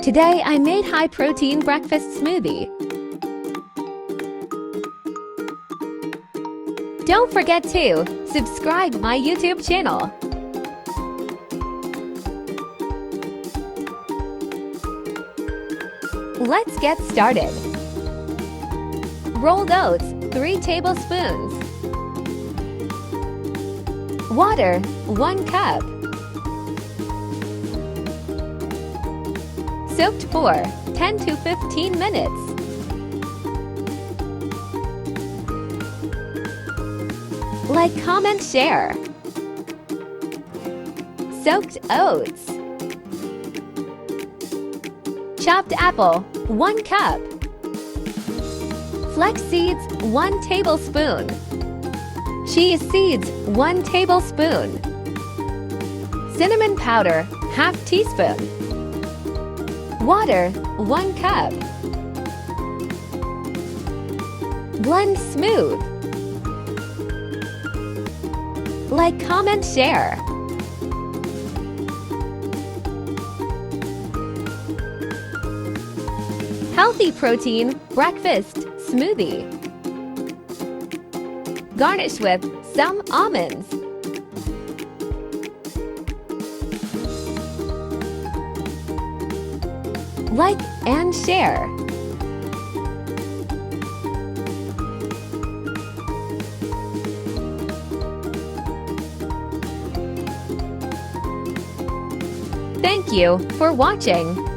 Today I made high-protein breakfast smoothie. Don't forget to subscribe my YouTube channel. Let's get started. Rolled oats, 3 tablespoons. Water, 1 cup. Soaked for 10 to 15 minutes. Like, comment, share. Soaked oats. Chopped apple, 1 cup. Flax seeds, 1 tablespoon. Chia seeds, 1 tablespoon. Cinnamon powder, ½ teaspoon. Water, 1 cup. Blend smooth. Like, comment, share. Healthy protein breakfast smoothie. Garnish with some almonds. Like and share. Thank you for watching.